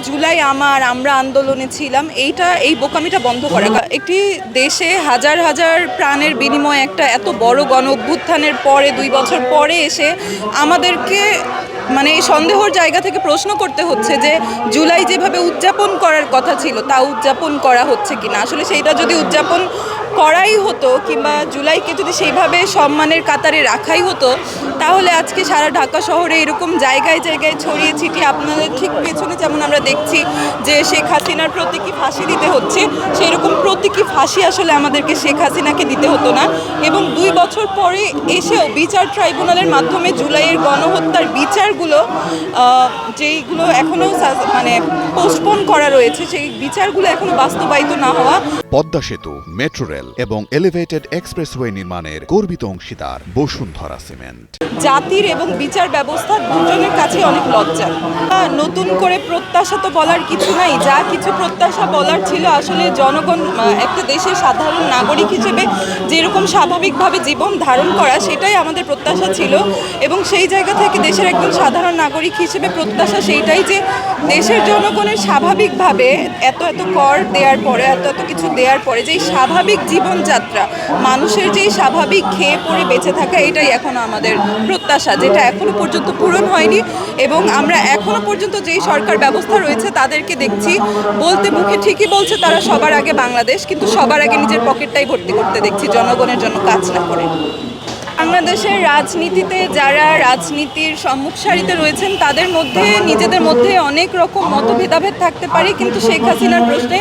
জুলাই আমরা আন্দোলনে ছিলাম, এই বোকামিটা বন্ধ করা। একটি দেশে হাজার হাজার প্রাণের বিনিময়ে একটা এত বড় গণ অভ্যুত্থানের পরে 2 বছর পরে এসে আমাদেরকে মানে এই সন্দেহর জায়গা থেকে প্রশ্ন করতে হচ্ছে যে জুলাই যেভাবে উদযাপন করার কথা ছিল তা উদযাপন করা হচ্ছে কিনা। আসলে সেইটা যদি উদযাপন করাই হতো কিংবা জুলাইকে যদি সেইভাবে সম্মানের কাতারে রাখাই হতো, তাহলে আজকে সারা ঢাকা শহরে এরকম জায়গায় জায়গায় ছড়িয়ে ছিটিয়ে আপনাদের ঠিক পেছনে যেমন আমরা দেখছি যে শেখ হাসিনার প্রতীকী ফাঁসি দিতে হচ্ছে, সেই রকম প্রতীকী ফাঁসি আসলে আমাদেরকে শেখ হাসিনাকে দিতে হতো না। এবং 2 বছর পরে এসেও বিচার ট্রাইব্যুনালের মাধ্যমে জুলাইয়ের গণহত্যার বিচারগুলো যেইগুলো এখনও মানে পোস্টপোন করা রয়েছে, সেই বিচারগুলো এখনও বাস্তবায়িত না হওয়া। পদ্মা সেতু, মেট্রো রেল এবং এলিভেটেড এক্সপ্রেসওয়ে নির্মাণের গর্বিত অংশীদার বসুন্ধরা সিমেন্ট। জাতির এবং বিচার ব্যবস্থা দুজনের কাছে অনেক লজ্জা। নতুন করে প্রত্যাশা তো বলার কিছু নাই, যা কিছু প্রত্যাশা বলার ছিল আসলে জনগণ একটা দেশের সাধারণ নাগরিক হিসেবে যেরকম স্বাভাবিকভাবে জীবন ধারণ করা, সেটাই আমাদের প্রত্যাশা ছিল। এবং সেই জায়গা থেকে দেশের একজন সাধারণ নাগরিক হিসেবে প্রত্যাশা সেইটাই যে দেশের জনগণের স্বাভাবিকভাবে এত কর দেওয়ার পরে, এত কিছু দেওয়ার পরে যেই স্বাভাবিক জীবনযাত্রা, মানুষের যেই স্বাভাবিক খেয়ে পড়ে বেঁচে থাকা, এটাই এখনও আমাদের প্রত্যাশা, যেটা এখনও পর্যন্ত পূরণ হয়নি। এবং আমরা এখনও পর্যন্ত যেই সরকার ব্যবস্থা রয়েছে তাদেরকে দেখছি বলতে মুখে ঠিকই বলছে তারা সবার আগে বাংলাদেশ, কিন্তু সবার আগে নিজের পকেটটাই ভর্তি করতে দেখছি, জনগণের জন্য কাজ না করে। বাংলাদেশের রাজনীতিতে যারা রাজনীতির সম্মুখ সারিতে রয়েছেন তাদের মধ্যে নিজেদের মধ্যে অনেক রকম মতভেদাভেদ থাকতে পারে, কিন্তু শেখ হাসিনার প্রশ্নে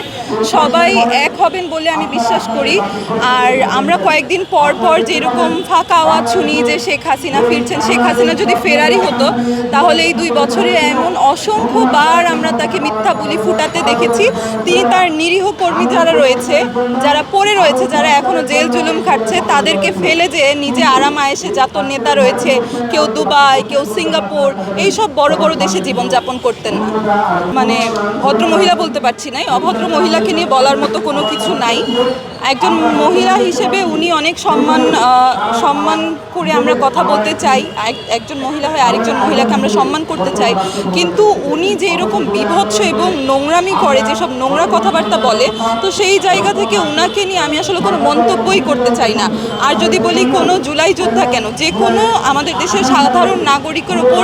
সবাই এক হবেন বলে আমি বিশ্বাস করি। আর আমরা কয়েকদিন পর পর যেরকম ফাঁকা আওয়াজ শুনি যে শেখ হাসিনা ফিরছেন, শেখ হাসিনা যদি ফেরারই হতো তাহলে এই 2 বছরে এমন অসংখ্যবার আমরা তাকে মিথ্যা বুলি ফুটাতে দেখেছি। তিনি তার নিরীহ কর্মী যারা রয়েছে, যারা পড়ে রয়েছে, যারা এখনও জেল জুলুম খাটছে, তাদেরকে ফেলে যে নিজে আরাম আয়েসে যত নেতা রয়েছে, কেউ দুবাই, কেউ সিঙ্গাপুর, এইসব বড় বড় দেশে জীবনযাপন করতেন না। মানে ভদ্র মহিলা বলতে পারছি না, অভদ্র মহিলাকে নিয়ে বলার মতো কোনো কিছু নাই। একজন মহিলা হিসেবে উনি অনেক সম্মান করে আমরা কথা বলতে চাই, একজন মহিলা হয়ে আরেকজন মহিলাকে আমরা সম্মান করতে চাই। কিন্তু উনি যে এরকম বিভৎস এবং নোংরামি করে, যেসব নোংরা কথাবার্তা বলে, তো সেই জায়গা থেকে উনাকে নিয়ে আমি আসলে কোনো মন্তব্যই করতে চাই না। আর যদি বলি কোনো জুলাই যোদ্ধা কেন, যে কোনো আমাদের দেশের সাধারণ নাগরিকের ওপর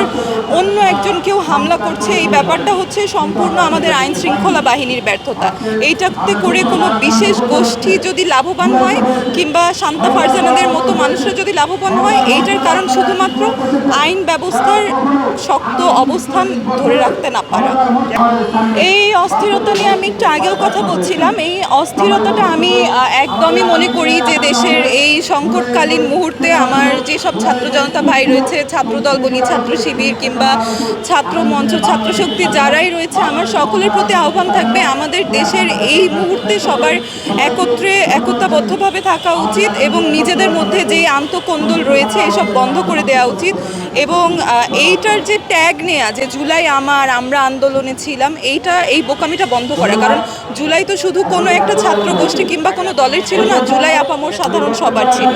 অন্য একজন কেউ হামলা করছে, এই ব্যাপারটা হচ্ছে সম্পূর্ণ আমাদের আইন শৃঙ্খলা বাহিনীর ব্যর্থতা। এইটাতে করে কোনো বিশেষ গোষ্ঠী যদি লাভবান হয় কিংবা শান্তা ফারজানাদের মতো মানুষরা যদি লাভবান হয়, এইটার কারণ শুধুমাত্র আইন ব্যবস্থার শক্ত অবস্থান ধরে রাখতে না পারা। এই অস্থিরতা নিয়ে আমি একটু আগেও কথা বলছিলাম। এই অস্থিরতাটা আমি একদমই মনে করি যে দেশের এই সংকটকালীন মুহূর্তে আমার যেসব ছাত্র জনতা ভাই রয়েছে, ছাত্রদল বলি, ছাত্র শিবির কিংবা ছাত্র মঞ্চ, ছাত্র শক্তি যারাই রয়েছে, আমার সকলের প্রতি আহ্বান থাকবে আমাদের দেশের এই মুহূর্তে সবার একতাবদ্ধভাবে থাকা উচিত এবং নিজেদের মধ্যে যেই আন্তঃকন্দল রয়েছে এসব বন্ধ করে দেওয়া উচিত। এবং এইটার যে ট্যাগ নেয়া যে জুলাই আমরা আন্দোলনে ছিলাম, এই বোকামিটা বন্ধ করা। কারণ জুলাই তো শুধু কোনো একটা ছাত্র গোষ্ঠী কিংবা কোনো দলের ছিল না, জুলাই আপামর সাধারণ সবার ছিল।